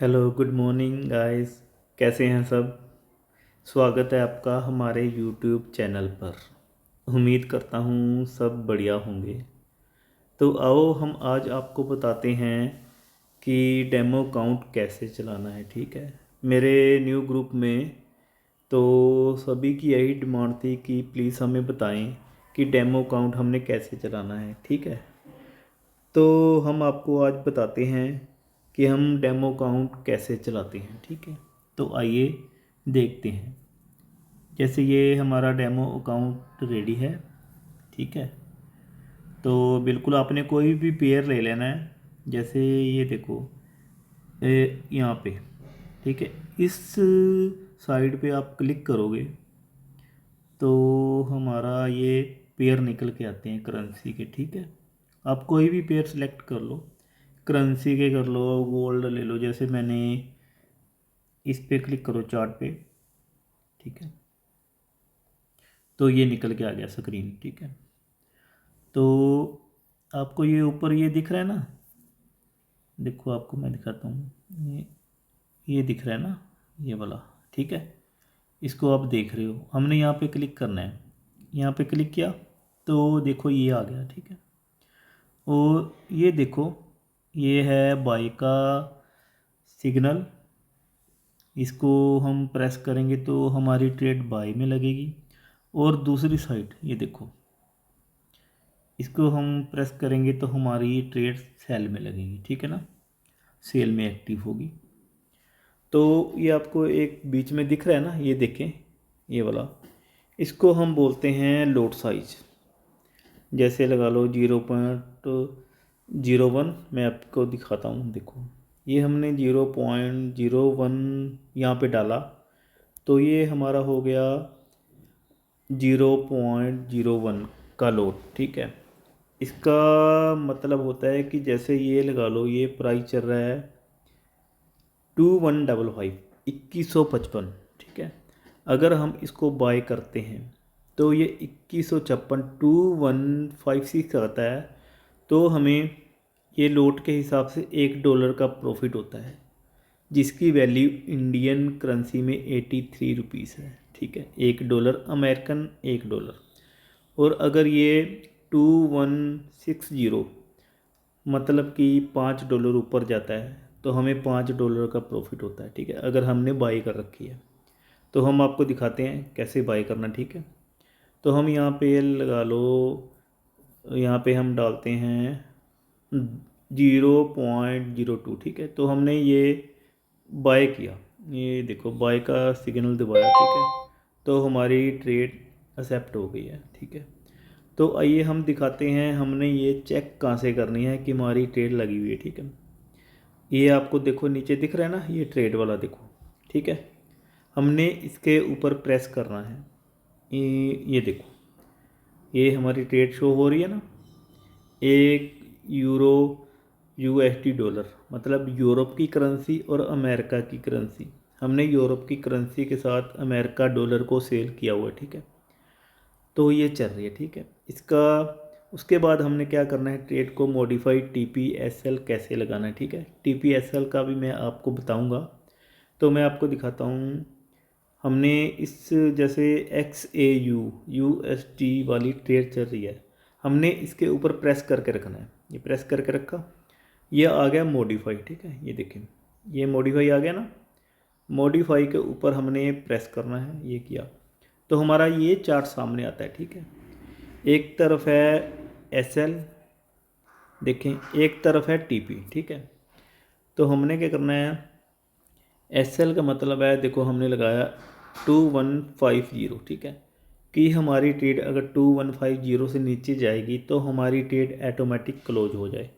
Hello good morning guys. कैसे हैं सब। स्वागत है आपका हमारे यूट्यूब चैनल पर। उम्मीद करता हूँ सब बढ़िया होंगे। तो आओ हम आज आपको बताते हैं कि डेमो अकाउंट कैसे चलाना है। ठीक है, मेरे न्यू ग्रुप में तो सभी की यही डिमांड थी कि प्लीज़ हमें बताएं कि डेमो अकाउंट हमने कैसे चलाना है। ठीक है, तो हम आपको आज बताते हैं कि हम डेमो अकाउंट कैसे चलाते हैं। ठीक है, तो आइए देखते हैं। जैसे ये हमारा डेमो अकाउंट रेडी है। ठीक है, तो बिल्कुल आपने कोई भी पेयर ले लेना है। जैसे ये देखो यहाँ पे। ठीक है, इस साइड पे आप क्लिक करोगे तो हमारा ये पेयर निकल के आते हैं करेंसी के। ठीक है, आप कोई भी पेयर सेलेक्ट कर लो, करेंसी के कर लो, गोल्ड ले लो। जैसे मैंने इस पे क्लिक करो चार्ट पे। ठीक है, तो ये निकल के आ गया स्क्रीन। ठीक है, तो आपको ये ऊपर ये दिख रहा है ना। देखो आपको मैं दिखाता हूँ, ये दिख रहा है ना, ये वाला। ठीक है, इसको आप देख रहे हो। हमने यहाँ पे क्लिक करना है। यहाँ पे क्लिक किया तो देखो ये आ गया। ठीक है, और ये देखो ये है बाई का सिग्नल। इसको हम प्रेस करेंगे तो हमारी ट्रेड बाई में लगेगी। और दूसरी साइड ये देखो, इसको हम प्रेस करेंगे तो हमारी ट्रेड सेल में लगेगी। ठीक है ना, सेल में एक्टिव होगी। तो ये आपको एक बीच में दिख रहा है ना, ये देखें ये वाला। इसको हम बोलते हैं लोट साइज। जैसे लगा लो 0.01। मैं आपको दिखाता हूँ। देखो ये हमने 0.01 यहाँ पे डाला तो ये हमारा हो गया 0.01 का लोड। ठीक है, इसका मतलब होता है कि जैसे ये लगा लो, ये प्राइस चल रहा है 2155, 2155। ठीक है, अगर हम इसको बाय करते हैं तो ये 2156, 2156 आता है। तो हमें ये लोट के हिसाब से $1 का प्रॉफिट होता है, जिसकी वैल्यू इंडियन करेंसी में 83 रुपीज़ है। ठीक है, $1 अमेरिकन $1। और अगर ये 2160 मतलब कि $5 ऊपर जाता है तो हमें $5 का प्रॉफिट होता है। ठीक है, अगर हमने बाई कर रखी है तो हम आपको दिखाते हैं कैसे बाई करना। ठीक है, तो हम यहाँ पे लगा लो, यहाँ पे हम डालते हैं 0.02। ठीक है, तो हमने ये बाय किया, ये देखो बाय का सिग्नल दबाया। ठीक है, तो हमारी ट्रेड एक्सेप्ट हो गई है। ठीक है, तो आइए हम दिखाते हैं हमने ये चेक कहाँ से करनी है कि हमारी ट्रेड लगी हुई है। ठीक है, ये आपको देखो नीचे दिख रहा है ना, ये ट्रेड वाला देखो। ठीक है, हमने इसके ऊपर प्रेस करना है। ये देखो, ये हमारी ट्रेड शो हो रही है ना। 1 यूरो $, मतलब यूरोप की करेंसी और अमेरिका की करेंसी। हमने यूरोप की करेंसी के साथ अमेरिका डॉलर को सेल किया हुआ है। ठीक है, तो ये चल रही है। ठीक है, इसका उसके बाद हमने क्या करना है, ट्रेड को मॉडिफाइड TPSL कैसे लगाना है। ठीक है, TPSL का भी मैं आपको बताऊंगा। तो मैं आपको दिखाता हूँ। हमने इस जैसे XAU वाली ट्रेड चल रही है, हमने इसके ऊपर प्रेस करके रखना है। ये प्रेस करके रखा, ये आ गया मॉडिफाई। ठीक है, ये देखें ये मॉडिफाई आ गया ना। मॉडिफाई के ऊपर हमने प्रेस करना है, ये किया तो हमारा ये चार्ट सामने आता है। ठीक है, एक तरफ है SL, देखें एक तरफ है TP। ठीक है, तो हमने क्या करना है, SL का मतलब है, देखो हमने लगाया 2150। ठीक है, कि हमारी ट्रेड अगर 2150 से नीचे जाएगी तो हमारी ट्रेड ऑटोमेटिक क्लोज हो जाए।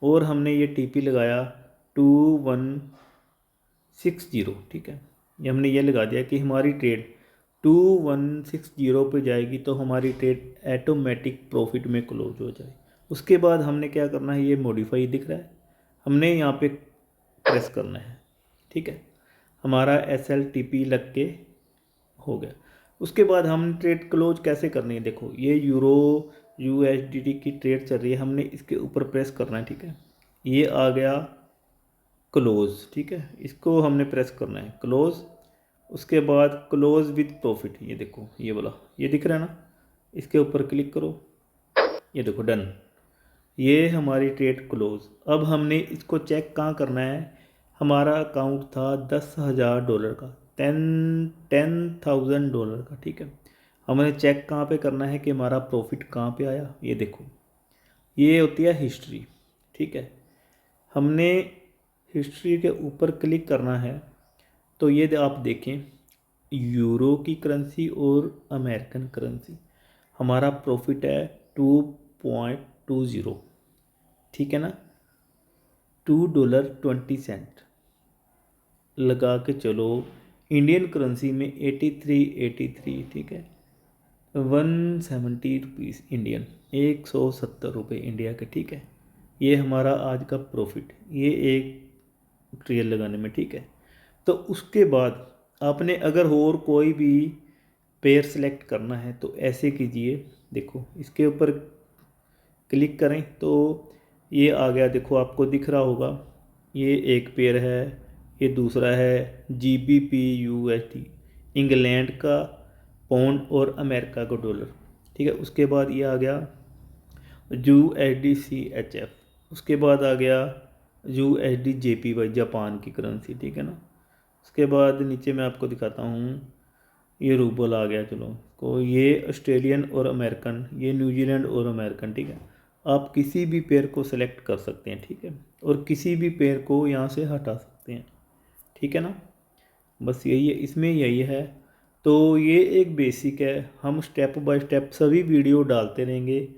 और हमने ये TP लगाया 2160। ठीक है, ये हमने ये लगा दिया कि हमारी ट्रेड 2160 पे जाएगी तो हमारी ट्रेड ऑटोमेटिक प्रॉफिट में क्लोज हो जाए। उसके बाद हमने क्या करना है, ये मॉडिफाई दिख रहा है, हमने यहाँ पे प्रेस करना है। ठीक है, हमारा SLTP लग के हो गया। उसके बाद हम ट्रेड क्लोज कैसे करनी है, देखो ये यूरो USDT की ट्रेड चल रही है, हमने इसके ऊपर प्रेस करना है। ठीक है, ये आ गया क्लोज, ठीक है, इसको हमने प्रेस करना है क्लोज। उसके बाद क्लोज विद प्रॉफिट, ये देखो ये वाला, ये दिख रहा है ना, इसके ऊपर क्लिक करो, ये देखो डन, ये हमारी ट्रेड क्लोज। अब हमने इसको चेक कहाँ करना है, हमारा अकाउंट था $10,000 का, 10,000 का, ठीक है। हमने चेक कहाँ पे करना है कि हमारा प्रॉफिट कहाँ पे आया, ये देखो, ये होती है हिस्ट्री, ठीक है। हमने हिस्ट्री के ऊपर क्लिक करना है, तो ये आप देखें, यूरो की करेंसी और अमेरिकन करेंसी, हमारा प्रॉफिट है 2.20, ठीक है ना, $2.20 लगा के चलो। इंडियन करेंसी में 83, ठीक है, 170 रुपीज़ इंडियन, 170 रुपये इंडिया के, ठीक है। ये हमारा आज का प्रॉफिट, ये एक ट्रेल लगाने में, ठीक है। तो उसके बाद आपने अगर और कोई भी पेयर सेलेक्ट करना है तो ऐसे कीजिए, देखो इसके ऊपर क्लिक करें तो ये आ गया, देखो आपको दिख रहा होगा, ये एक पेयर है, ये दूसरा है GBP USD, इंग्लैंड का पाउंड और अमेरिका का डॉलर, ठीक है। उसके बाद ये आ गया USD CHF, उसके बाद आ गया USD JPY, जापान की करेंसी, ठीक है ना। उसके बाद नीचे मैं आपको दिखाता हूँ, ये रूबल आ गया, चलो को ये ऑस्ट्रेलियन और अमेरिकन, ये न्यूजीलैंड और अमेरिकन, ठीक है। आप किसी भी पेयर को सिलेक्ट कर सकते हैं, ठीक है, और किसी भी पेयर को यहाँ से हटा सकते हैं, ठीक है ना। बस यही है, इसमें यही है। तो ये एक बेसिक है, हम स्टेप बाय स्टेप सभी वीडियो डालते रहेंगे।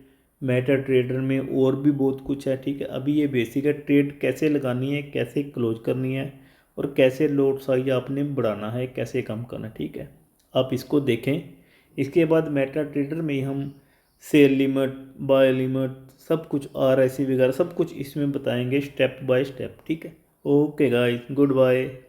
मेटा ट्रेडर में और भी बहुत कुछ है, ठीक है। अभी ये बेसिक है, ट्रेड कैसे लगानी है, कैसे क्लोज करनी है, और कैसे लॉट साइज आपने बढ़ाना है, कैसे कम करना है, ठीक है। आप इसको देखें। इसके बाद मेटा ट्रेडर में ही हम सेल लिमिट, बाय लिमिट, सब कुछ RSI वगैरह सब कुछ इसमें बताएंगे स्टेप बाय स्टेप, ठीक है। Okay guys, good bye.